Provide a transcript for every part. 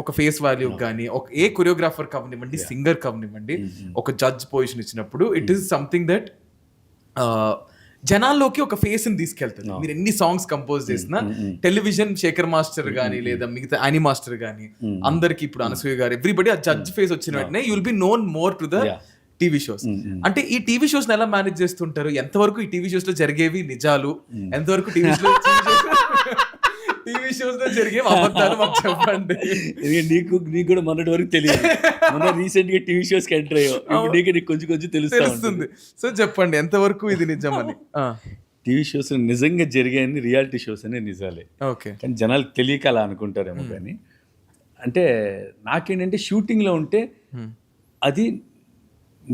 ఒక face value కానీ ఒక ఏ కొరియోగ్రాఫర్ కావనివ్వండి, సింగర్ కావనివ్వండి, ఒక జడ్జ్ పొజిషన్ ఇచ్చినప్పుడు ఇట్ ఈస్ సంథింగ్ దట్ జనాల్లోకి ఒక ఫేస్ ని తీసుకెళ్తుంది. మీరు ఎన్ని సాంగ్స్ కంపోజ్ చేసినా టెలివిజన్ శేఖర్ మాస్టర్ గానీ లేదా మిగతా యానీ మాస్టర్ గానీ అందరికి ఇప్పుడు అనసూయ గారు ఎవ్రీబడి ఆ జడ్జ్ ఫేస్ వచ్చిన వెంటనే you will be known more to the TV shows. అంటే ఈ టీవీ షోస్ ఎలా మేనేజ్ చేస్తుంటారు? ఎంతవరకు ఈ టీవీ షోస్ లో జరిగేవి నిజాలు, ఎంతవరకు టీవీ షోస్ లో జరిగే అబద్ధాలు మాకు చెప్పండి. నీకు కూడా మొన్నటి వరకు తెలియదు, మొన్న రీసెంట్ గా టీవీ షోస్ కి ఎంటర్ అయ్యావు, నీకు కొంచెం కొంచెం తెలుస్తుంది. సో చెప్పండి ఎంతవరకు ఇది నిజమని. టీవీ షోస్ నిజంగా జరిగాయని రియాలిటీ షోస్ అనే నిజాలే, కానీ జనాలకు తెలియక అలా అనుకుంటారేమో. కానీ అంటే నాకేంటంటే షూటింగ్లో ఉంటే అది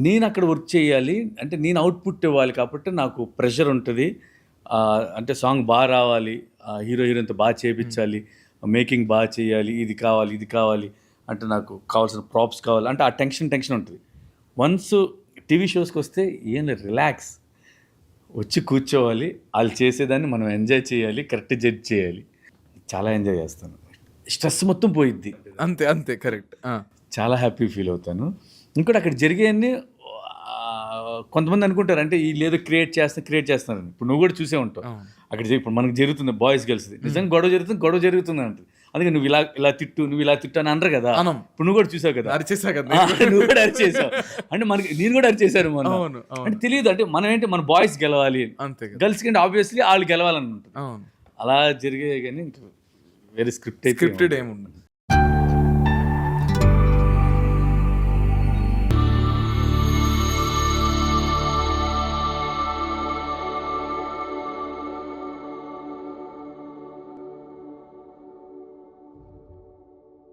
నేను అక్కడ వర్క్ చేయాలి, అంటే నేను అవుట్పుట్ ఇవ్వాలి కాబట్టి నాకు ప్రెషర్ ఉంటుంది. అంటే సాంగ్ బాగా రావాలి, హీరో హీరోయిన్తో బాగా చేయించాలి, మేకింగ్ బాగా చేయాలి, ఇది కావాలి అంటే నాకు కావాల్సిన ప్రాప్స్ కావాలి, అంటే ఆ టెన్షన్ ఉంటుంది. వన్స్ టీవీ షోస్కి వస్తే ఏం రిలాక్స్, వచ్చి కూర్చోవాలి, వాళ్ళు చేసేదాన్ని మనం ఎంజాయ్ చేయాలి, కరెక్ట్ జడ్జ్ చేయాలి. చాలా ఎంజాయ్ చేస్తాను, స్ట్రెస్ మొత్తం పోయిద్ది. అంతే కరెక్ట్. చాలా హ్యాపీ ఫీల్ అవుతాను. ఇంకోటి అక్కడ జరిగేవన్నీ కొంతమంది అనుకుంటారు అంటే ఈ లేదో క్రియేట్ చేస్తున్నారని. ఇప్పుడు నువ్వు కూడా చూసే ఉంటావు, అక్కడ ఇప్పుడు మనకు జరుగుతుంది బాయ్స్ గర్ల్స్ నిజంగా గొడవ జరుగుతుంది అంటుంది. అందుకే నువ్వు ఇలా తిట్టు అని అనరు కదా. ఇప్పుడు నువ్వు కూడా చూసావు కదా, నువ్వు కూడా అరిచేసావు, అంటే మనకి నేను కూడా అరిచేశాను మనం. అంటే తెలియదు, అంటే మనం ఏంటి మన బాయ్స్ గెలవాలి, గర్ల్స్ కంటే ఆబ్వియస్లీ వాళ్ళు గెలవాలని ఉంటుంది. అలా జరిగే కానీ వేరే స్క్రిప్టెడ్ ఏముండదు.